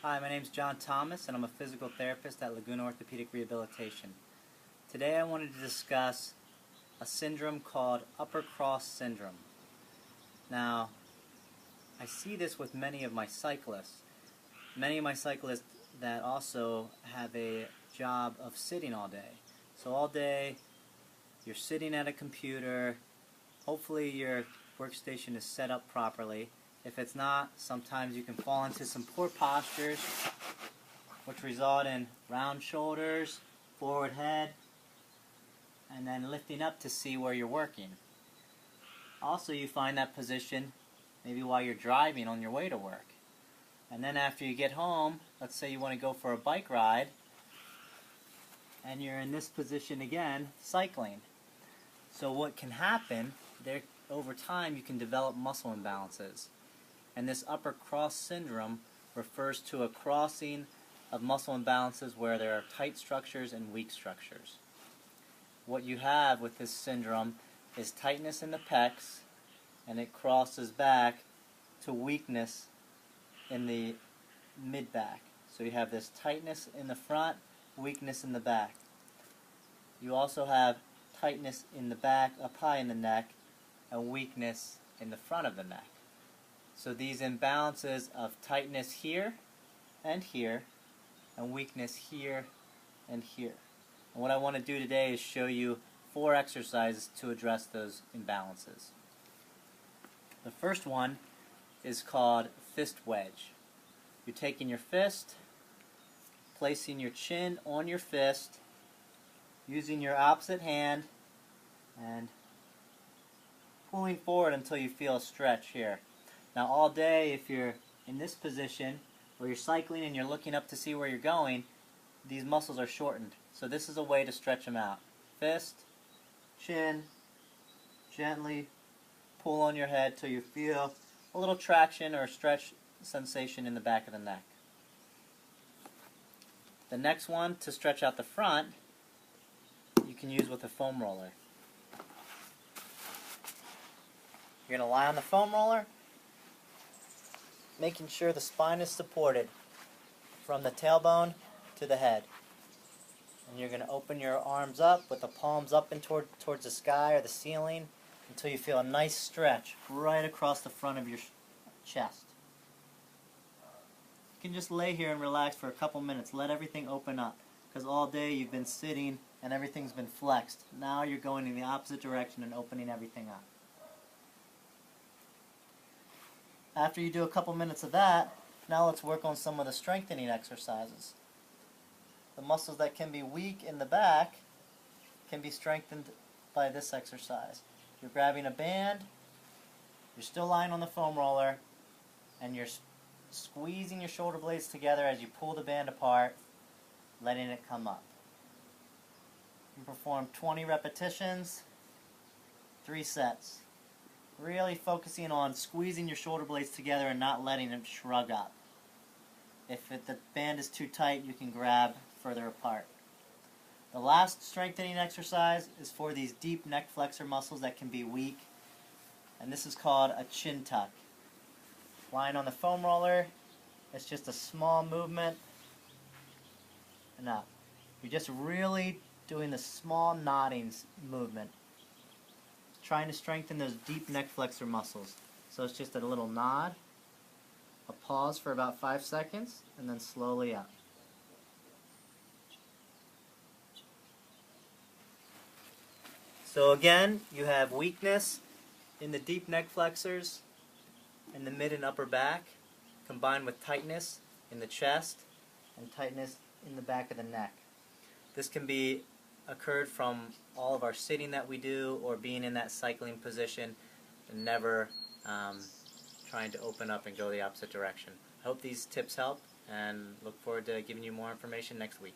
Hi, my name is John Thomas and I'm a physical therapist at Laguna Orthopedic Rehabilitation. Today I wanted to discuss a syndrome called upper cross syndrome. Now, I see this with many of my cyclists. Many of my cyclists that also have a job of sitting all day. So all day you're sitting at a computer, hopefully your workstation is set up properly. If it's not, sometimes you can fall into some poor postures which result in round shoulders, forward head, and then lifting up to see where you're working. Also, you find that position maybe while you're driving on your way to work. And then after you get home, let's say you want to go for a bike ride, and you're in this position again, cycling. So what can happen, over time you can develop muscle imbalances. And this upper cross syndrome refers to a crossing of muscle imbalances where there are tight structures and weak structures. What you have with this syndrome is tightness in the pecs, and it crosses back to weakness in the mid-back. So you have this tightness in the front, weakness in the back. You also have tightness in the back, up high in the neck, and weakness in the front of the neck. So these imbalances of tightness here, and weakness here and here. And what I want to do today is show you 4 exercises to address those imbalances. The first one is called fist wedge. You're taking your fist, placing your chin on your fist, using your opposite hand, and pulling forward until you feel a stretch here. Now all day, if you're in this position where you're cycling and you're looking up to see where you're going, these muscles are shortened. So this is a way to stretch them out. Fist, chin, gently pull on your head till you feel a little traction or stretch sensation in the back of the neck. The next one, to stretch out the front, you can use with a foam roller. You're going to lie on the foam roller, making sure the spine is supported from the tailbone to the head. And you're going to open your arms up with the palms up and towards the sky or the ceiling until you feel a nice stretch right across the front of your chest. You can just lay here and relax for a couple minutes. Let everything open up, because all day you've been sitting and everything's been flexed. Now you're going in the opposite direction and opening everything up. After you do a couple minutes of that, now let's work on some of the strengthening exercises. The muscles that can be weak in the back can be strengthened by this exercise. You're grabbing a band, you're still lying on the foam roller, and you're squeezing your shoulder blades together as you pull the band apart, letting it come up. You perform 20 repetitions, 3 sets. Really focusing on squeezing your shoulder blades together and not letting them shrug up. If the band is too tight, you can grab further apart. The last strengthening exercise is for these deep neck flexor muscles that can be weak, and this is called a chin tuck. Lying on the foam roller, it's just a small movement and up. You're just really doing the small nodding movement, trying to strengthen those deep neck flexor muscles. So it's just a little nod, a pause for about 5 seconds, and then slowly up. So again, you have weakness in the deep neck flexors in the mid and upper back, combined with tightness in the chest and tightness in the back of the neck. This can be occurred from all of our sitting that we do, or being in that cycling position and never trying to open up and go the opposite direction. I hope these tips help, and look forward to giving you more information next week.